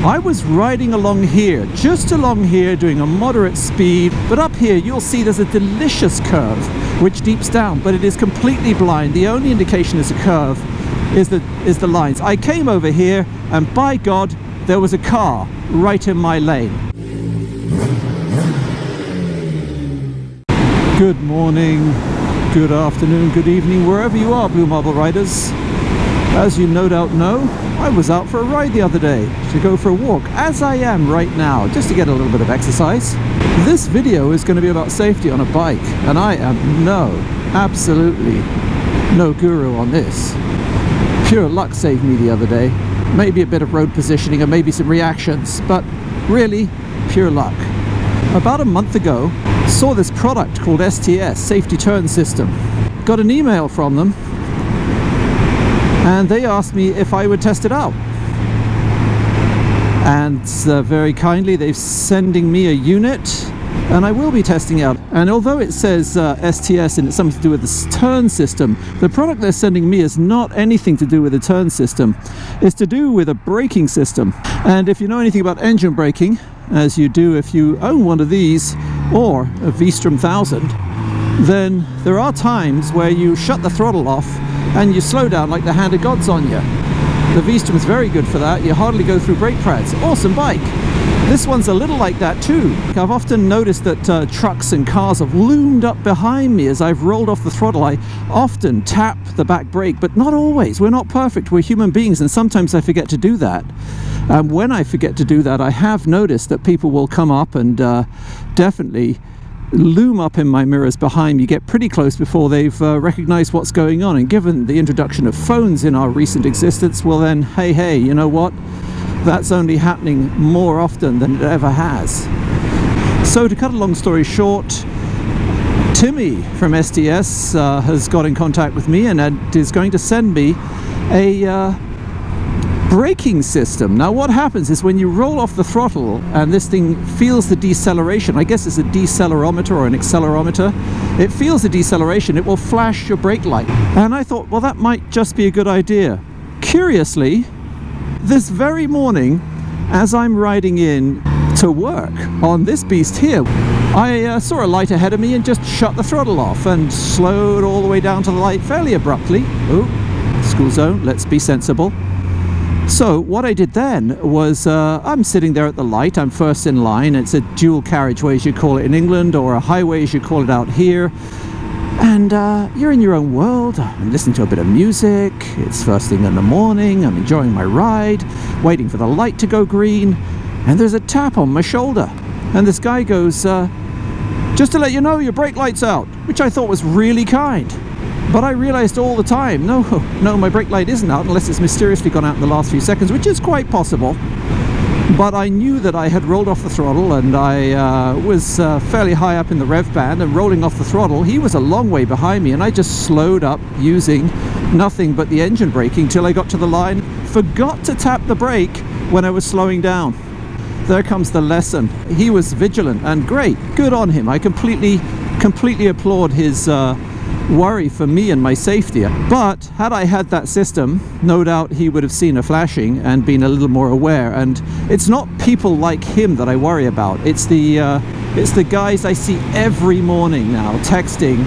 I was riding along here, just along here, doing a moderate speed, but up here you'll see there's a delicious curve which deeps down, but it is completely blind. The only indication is a curve is the lines. I came over here and by God, there was a car right in my lane. Good morning, good afternoon, good evening, wherever you are, Blue Marble Riders. As you no doubt know, I was out for a ride the other day to go for a walk, as I am right now, just to get a little bit of exercise. This video is going to be about safety on a bike, and I am absolutely no guru on this. Pure luck saved me the other day. Maybe a bit of road positioning and maybe some reactions, but really pure luck. About a month ago, saw this product called STS, Safety Turn System. Got an email from them, and they asked me if I would test it out. And very kindly, they're sending me a unit, and I will be testing out. And although it says STS and it's something to do with the turn system, the product they're sending me is not anything to do with the turn system. It's to do with a braking system. And if you know anything about engine braking, as you do if you own one of these or a V-Strom 1000, then there are times where you shut the throttle off and you slow down like the hand of God's on you. The V-Strom is very good for that. You hardly go through brake pads. Awesome bike. This one's a little like that too. I've often noticed that trucks and cars have loomed up behind me as I've rolled off the throttle. I often tap the back brake, but not always. We're not perfect. We're human beings, and sometimes I forget to do that. And when I forget to do that, I have noticed that people will come up and definitely loom up in my mirrors behind me, get pretty close before they've recognized what's going on. And given the introduction of phones in our recent existence, well then, hey, you know what? That's only happening more often than it ever has. So to cut a long story short, Timmy from STS has got in contact with me and is going to send me a braking system. Now what happens is when you roll off the throttle and this thing feels the deceleration, I guess it's a decelerometer or an accelerometer, it feels the deceleration, it will flash your brake light. And I thought, well, that might just be a good idea. Curiously, this very morning, as I'm riding in to work on this beast here, I saw a light ahead of me and just shut the throttle off and slowed all the way down to the light fairly abruptly. Oh, school zone, let's be sensible. So what I did then was, I'm sitting there at the light, I'm first in line. It's a dual carriageway as you call it in England, or a highway as you call it out here. And you're in your own world. I'm listening to a bit of music. It's first thing in the morning. I'm enjoying my ride, waiting for the light to go green. And there's a tap on my shoulder. And this guy goes, just to let you know, your brake light's out, which I thought was really kind. But I realized all the time, no, my brake light isn't out unless it's mysteriously gone out in the last few seconds, which is quite possible. But I knew that I had rolled off the throttle, and I was fairly high up in the rev band and rolling off the throttle. He was a long way behind me, and I just slowed up using nothing but the engine braking till I got to the line. Forgot to tap the brake when I was slowing down. There comes the lesson. He was vigilant and great. Good on him. I completely applaud his worry for me and my safety. But had I had that system, no doubt he would have seen a flashing and been a little more aware. And it's not people like him that I worry about. It's the guys I see every morning now texting,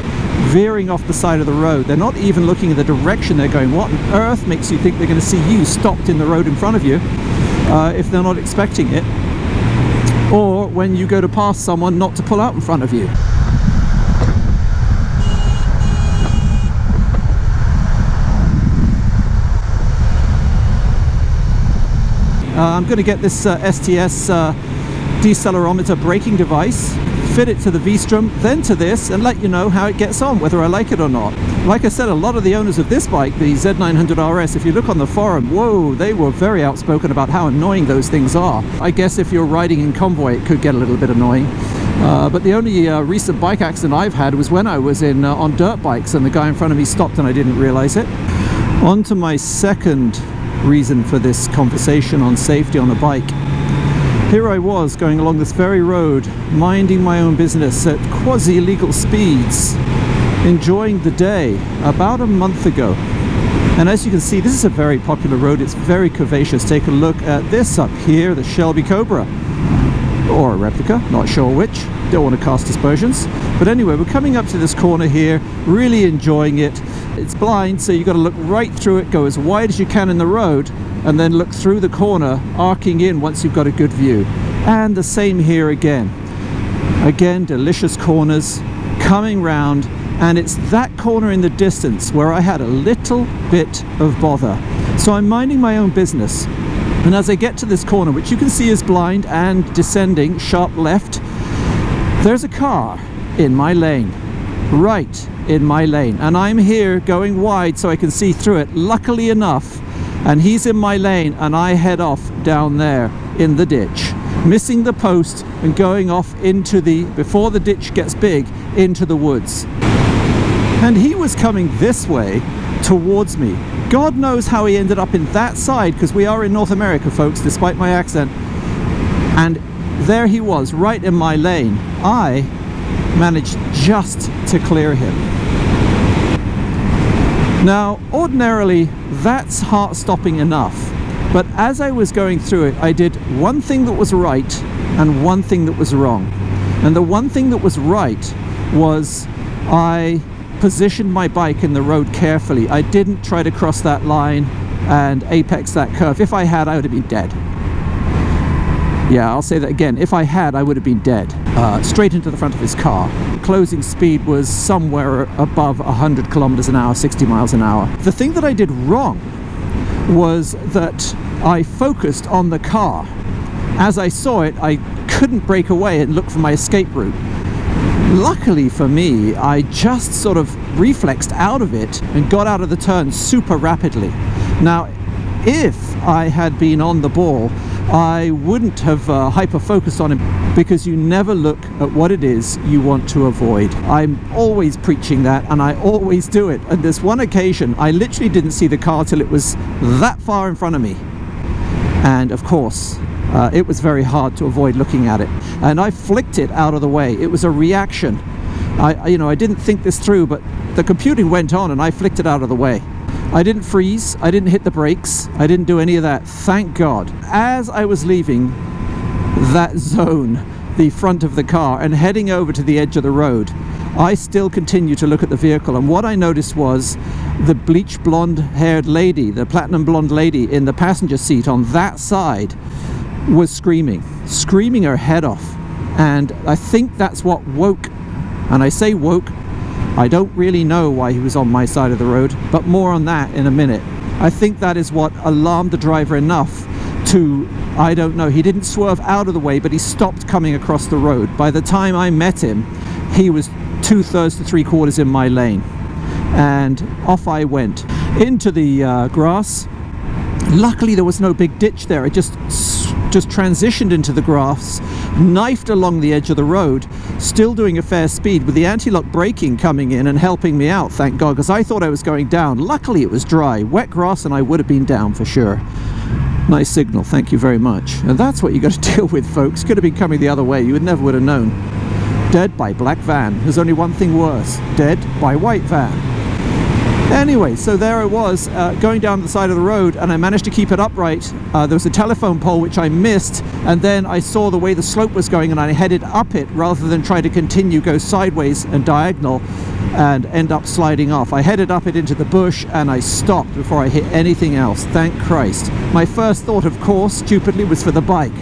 veering off the side of the road. They're not even looking in the direction they're going. What on earth makes you think they're going to see you stopped in the road in front of you if they're not expecting it? Or when you go to pass someone, not to pull out in front of you. I'm going to get this STS decelerometer braking device, fit it to the V-Strom, then to this, and let you know how it gets on, whether I like it or not. Like I said, a lot of the owners of this bike, the Z900RS, if you look on the forum, whoa, they were very outspoken about how annoying those things are. I guess if you're riding in convoy, it could get a little bit annoying. But the only recent bike accident I've had was when I was on dirt bikes and the guy in front of me stopped and I didn't realize it. On to my second reason for this conversation on safety on a bike. Here I was going along this very road, minding my own business at quasi-illegal speeds, enjoying the day. About a month ago, And as you can see, this is a very popular road. It's very curvaceous. Take a look at this up here, the Shelby Cobra, or a replica, not sure which. Don't want to cast aspersions. But anyway, we're coming up to this corner here, really enjoying it. It's blind, so you've got to look right through it, go as wide as you can in the road, and then look through the corner, arcing in once you've got a good view. And the same here again. Again, delicious corners, coming round, and it's that corner in the distance where I had a little bit of bother. So I'm minding my own business, and as I get to this corner, which you can see is blind and descending sharp left, there's a car in my lane, right in my lane, and I'm here going wide so I can see through it, luckily enough, and he's in my lane, and I head off down there in the ditch, missing the post and going off into the, before the ditch gets big, into the woods. And he was coming this way towards me. God knows how he ended up in that side, because we are in North America, folks, despite my accent. And there he was, right in my lane. I managed just to clear him. Now, ordinarily, that's heart-stopping enough. But as I was going through it, I did one thing that was right and one thing that was wrong. And the one thing that was right was I positioned my bike in the road carefully. I didn't try to cross that line and apex that curve. If I had, I would have been dead. Yeah, I'll say that again. If I had, I would have been dead. Straight into the front of his car. Closing speed was somewhere above 100 kilometers an hour, 60 miles an hour. The thing that I did wrong was that I focused on the car. As I saw it, I couldn't break away and look for my escape route. Luckily for me, I just sort of reflexed out of it and got out of the turn super rapidly. Now, if I had been on the ball, I wouldn't have hyper-focused on him, because you never look at what it is you want to avoid. I'm always preaching that, and I always do it. And this one occasion, I literally didn't see the car till it was that far in front of me. And of course, it was very hard to avoid looking at it. And I flicked it out of the way. It was a reaction. I didn't think this through, but the computing went on and I flicked it out of the way. I didn't freeze, I didn't hit the brakes, I didn't do any of that, thank God. As I was leaving that zone, the front of the car, and heading over to the edge of the road, I still continued to look at the vehicle, and what I noticed was the bleach blonde haired lady, the platinum blonde lady in the passenger seat on that side was screaming her head off. And I think that's what woke, and I say woke, I don't really know why he was on my side of the road, but more on that in a minute. I think that is what alarmed the driver enough to, I don't know, he didn't swerve out of the way, but he stopped coming across the road. By the time I met him, he was 2/3 to 3/4 in my lane. And off I went into the grass. Luckily there was no big ditch there. I just transitioned into the grass, knifed along the edge of the road, still doing a fair speed, with the anti-lock braking coming in and helping me out, thank God, because I thought I was going down. Luckily it was dry, wet grass, and I would have been down for sure. Nice signal, thank you very much. And that's what you got to deal with, folks. Could have been coming the other way, you never would have known. Dead by black van. There's only one thing worse, dead by white van. Anyway, so there I was, going down the side of the road, and I managed to keep it upright. There was a telephone pole which I missed, and then I saw the way the slope was going, and I headed up it rather than try to continue, go sideways and diagonal and end up sliding off. I headed up it into the bush, and I stopped before I hit anything else, thank Christ. My first thought, of course, stupidly, was for the bike.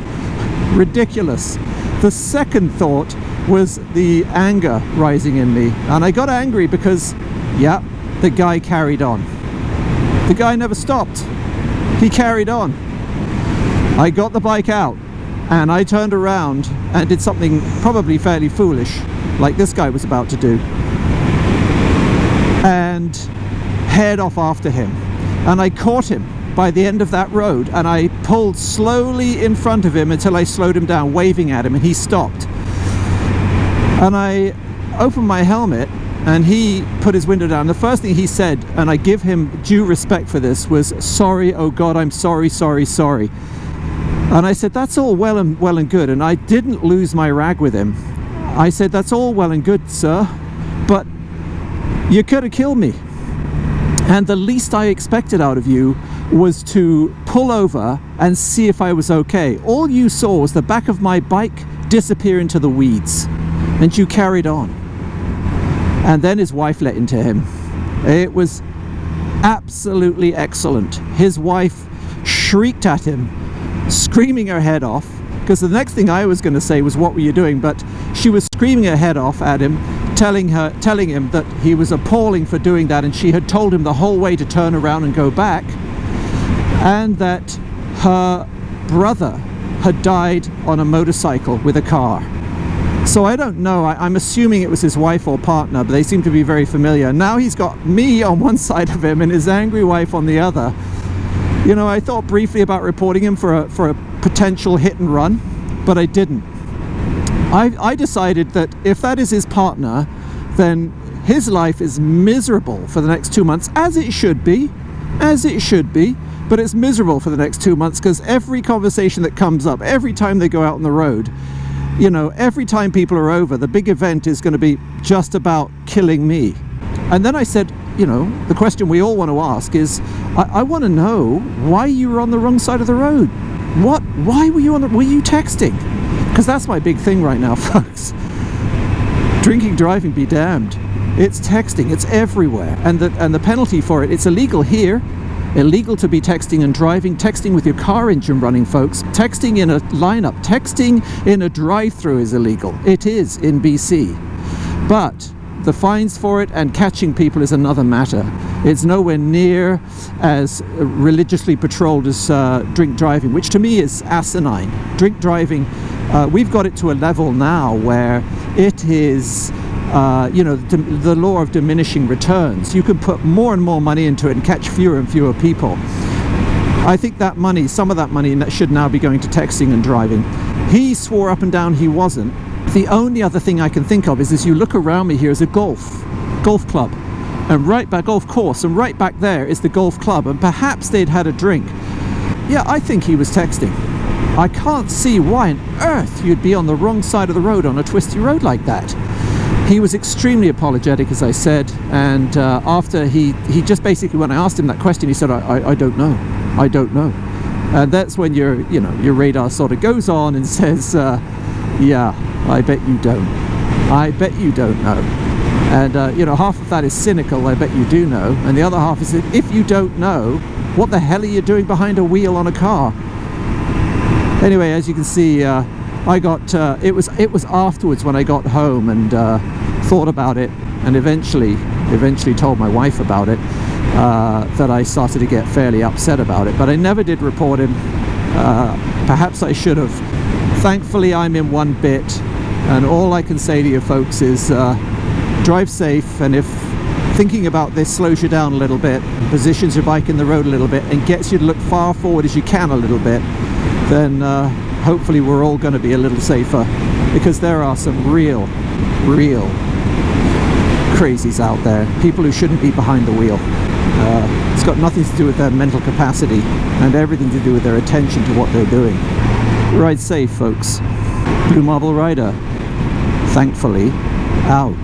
Ridiculous. The second thought was the anger rising in me, and I got angry because, yeah, the guy carried on. The guy never stopped. He carried on. I got the bike out and I turned around and did something probably fairly foolish, like this guy was about to do, and head off after him. And I caught him by the end of that road, and I pulled slowly in front of him until I slowed him down, waving at him, and he stopped. And I opened my helmet, and he put his window down. The first thing he said, and I give him due respect for this, was, "Sorry, oh God, I'm sorry, sorry, sorry." And I said, "That's all well and good." And I didn't lose my rag with him. I said, "That's all well and good, sir, but you could have killed me." And the least I expected out of you was to pull over and see if I was okay. All you saw was the back of my bike disappear into the weeds, and you carried on. And then his wife let into him. It was absolutely excellent. His wife shrieked at him, screaming her head off, because the next thing I was going to say was, what were you doing? But she was screaming her head off at him, telling him that he was appalling for doing that, and she had told him the whole way to turn around and go back, and that her brother had died on a motorcycle with a car. So I don't know, I'm assuming it was his wife or partner, but they seem to be very familiar. Now he's got me on one side of him and his angry wife on the other. You know, I thought briefly about reporting him for a potential hit and run, but I didn't. I decided that if that is his partner, then his life is miserable for the next 2 months, as it should be, but it's miserable for the next 2 months, because every conversation that comes up, every time they go out on the road, you know, every time people are over, the big event is going to be just about killing me. And then I said, you know, the question we all want to ask is, I want to know why you were on the wrong side of the road. Why were you were you texting? Because that's my big thing right now, folks. Drinking, driving, be damned. It's texting, it's everywhere. And the penalty for it, it's illegal here. Illegal to be texting and driving. Texting with your car engine running, folks. Texting in a lineup. Texting in a drive-through is illegal. It is in BC. But the fines for it and catching people is another matter. It's nowhere near as religiously patrolled as drink driving, which to me is asinine. Drink driving, we've got it to a level now where it is, you know, the law of diminishing returns. You can put more and more money into it and catch fewer and fewer people. I think that money, some of that money, should now be going to texting and driving. He swore up and down he wasn't. The only other thing I can think of is you look around me, here is a golf club, and right back, golf course, and right back there is the golf club, and perhaps they'd had a drink. Yeah, I think he was texting. I can't see why on earth you'd be on the wrong side of the road on a twisty road like that. He was extremely apologetic, as I said, and after he just basically, when I asked him that question, he said, I don't know. I don't know. And that's when your radar sort of goes on and says, yeah, I bet you don't. I bet you don't know. And you know, half of that is cynical, I bet you do know, and the other half is, if you don't know, what the hell are you doing behind a wheel on a car? Anyway, as you can see, I got it was afterwards when I got home and thought about it, and eventually told my wife about it, that I started to get fairly upset about it, but I never did report him. Perhaps I should have. Thankfully, I'm in one bit, and all I can say to you folks is drive safe, and if thinking about this slows you down a little bit, positions your bike in the road a little bit, and gets you to look far forward as you can a little bit, then hopefully we're all going to be a little safer, because there are some real crazies out there, people who shouldn't be behind the wheel. It's got nothing to do with their mental capacity and everything to do with their attention to what they're doing. Ride safe, folks. BlueMarbleRider, thankfully, out.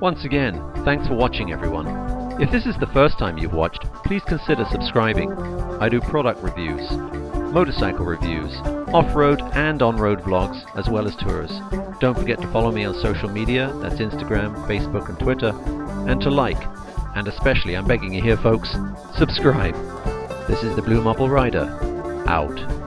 Once again, thanks for watching, everyone. If this is the first time you've watched, please consider subscribing. I do product reviews, motorcycle reviews, off-road and on-road vlogs, as well as tours. Don't forget to follow me on social media, that's Instagram, Facebook and Twitter, and to like, and especially, I'm begging you here folks, subscribe. This is the BlueMarbleRider, out.